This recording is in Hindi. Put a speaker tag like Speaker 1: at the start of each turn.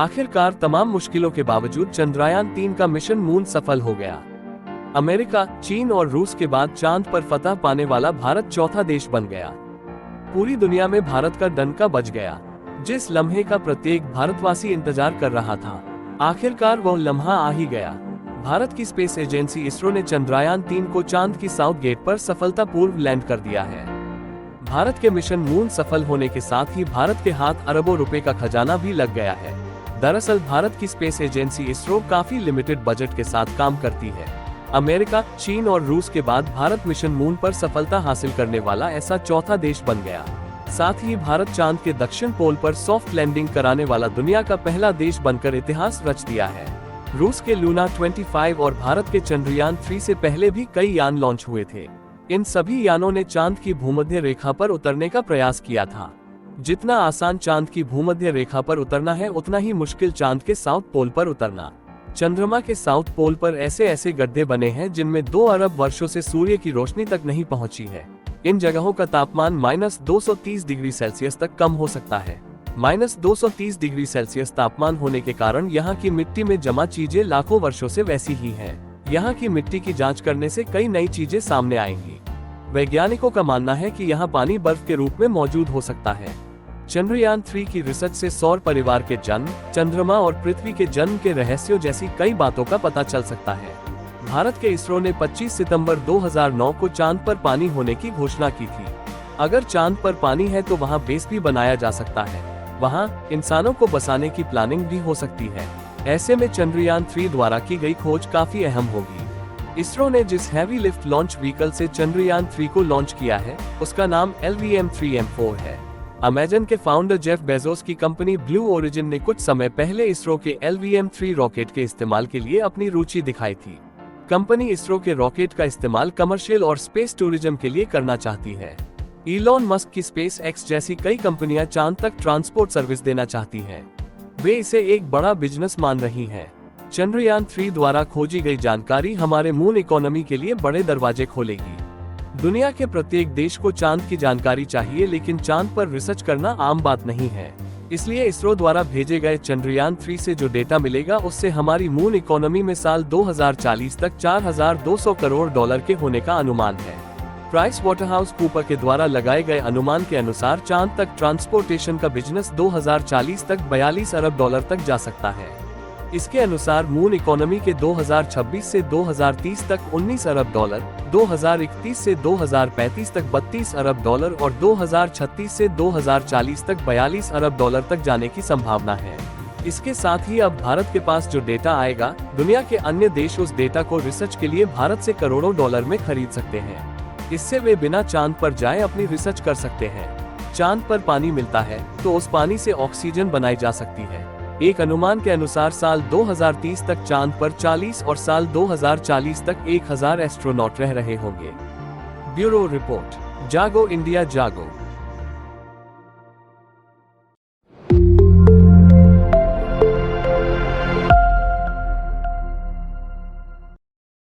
Speaker 1: आखिरकार तमाम मुश्किलों के बावजूद चंद्रयान 3 का मिशन मून सफल हो गया। अमेरिका, चीन और रूस के बाद चांद पर फतह पाने वाला भारत चौथा देश बन गया। पूरी दुनिया में भारत का डंका बज गया। जिस लम्हे का प्रत्येक भारतवासी इंतजार कर रहा था, आखिरकार वह लम्हा आ ही गया। भारत की स्पेस एजेंसी इसरो ने चंद्रयान 3 को चांद की साउथ गेट पर सफलतापूर्वक लैंड कर दिया है। भारत के मिशन मून सफल होने के साथ ही भारत के हाथ अरबों रुपए का खजाना भी लग गया है। दरअसल भारत की स्पेस एजेंसी इसरो काफी लिमिटेड बजट के साथ काम करती है। अमेरिका, चीन और रूस के बाद भारत मिशन मून पर सफलता हासिल करने वाला ऐसा चौथा देश बन गया। साथ ही भारत चांद के दक्षिण पोल पर सॉफ्ट लैंडिंग कराने वाला दुनिया का पहला देश बनकर इतिहास रच दिया है। रूस के लूना 25 और भारत के चंद्रयान 3 से पहले भी कई यान लॉन्च हुए थे। इन सभी यानों ने चांद की भूमध्य रेखा पर उतरने का प्रयास किया था। जितना आसान चांद की भूमध्य रेखा पर उतरना है, उतना ही मुश्किल चांद के साउथ पोल पर उतरना। चंद्रमा के साउथ पोल पर ऐसे ऐसे गड्ढे बने हैं जिनमें 2 अरब वर्षों से सूर्य की रोशनी तक नहीं पहुंची है। इन जगहों का तापमान -230 डिग्री सेल्सियस तक कम हो सकता है। -230 डिग्री सेल्सियस तापमान होने के कारण यहाँ की मिट्टी में जमा चीजें लाखों वर्षों से वैसी ही हैं। यहाँ की मिट्टी की जांच करने से कई नई चीजें सामने आएंगी। वैज्ञानिकों का मानना है कि यहाँ पानी बर्फ के रूप में मौजूद हो सकता है। चंद्रयान 3 की रिसर्च से सौर परिवार के जन्म, चंद्रमा और पृथ्वी के जन्म के रहस्यों जैसी कई बातों का पता चल सकता है। भारत के इसरो ने 25 सितंबर 2009 को चांद पर पानी होने की घोषणा की थी। अगर चांद पर पानी है तो वहाँ बेस भी बनाया जा सकता है। वहाँ इंसानों को बसाने की प्लानिंग भी हो सकती है। ऐसे में चंद्रयान 3 द्वारा की गई खोज काफी अहम होगी। इसरो ने जिस हैवी लिफ्ट लॉन्च व्हीकल से चंद्रयान 3 को लॉन्च किया है, उसका नाम LVM-3M4 है। अमेजन के फाउंडर जेफ बेजोस की कंपनी ब्लू ओरिजिन ने कुछ समय पहले इसरो के LVM-3 रॉकेट के इस्तेमाल के लिए अपनी रुचि दिखाई थी। कंपनी इसरो के रॉकेट का इस्तेमाल कमर्शियल और स्पेस टूरिज्म के लिए करना चाहती है। इलॉन मस्क की स्पेस एक्स जैसी कई कंपनियां चांद तक ट्रांसपोर्ट सर्विस देना चाहती हैं। वे इसे एक बड़ा बिजनेस मान रही हैं। चंद्रयान 3 द्वारा खोजी गई जानकारी हमारे मून इकोनॉमी के लिए बड़े दरवाजे खोलेगी। दुनिया के प्रत्येक देश को चांद की जानकारी चाहिए, लेकिन चांद पर रिसर्च करना आम बात नहीं है। इसलिए इसरो द्वारा भेजे गए चंद्रयान 3 से जो डेटा मिलेगा, उससे हमारी मून इकोनॉमी में साल 2040 तक $4200 करोड़ के होने का अनुमान है। प्राइस वाटरहाउस कूपर के द्वारा लगाए गए अनुमान के अनुसार चांद तक ट्रांसपोर्टेशन का बिजनेस 2040 तक $42 अरब तक जा सकता है। इसके अनुसार मून इकोनॉमी के 2026 से 2030 तक $19 अरब, 2031 से 2035 तक $32 अरब और 2036 से 2040 तक $42 अरब तक जाने की संभावना है। इसके साथ ही अब भारत के पास जो डेटा आएगा, दुनिया के अन्य देश उस डेटा को रिसर्च के लिए भारत से करोड़ों डॉलर में खरीद सकते हैं। इससे वे बिना चांद पर जाए अपनी रिसर्च कर सकते हैं। चांद पर पानी मिलता है तो उस पानी से ऑक्सीजन बनाई जा सकती है। एक अनुमान के अनुसार साल 2030 तक चांद पर 40 और साल 2040 तक 1000 एस्ट्रोनॉट रह रहे होंगे। Bureau report. जागो इंडिया जागो।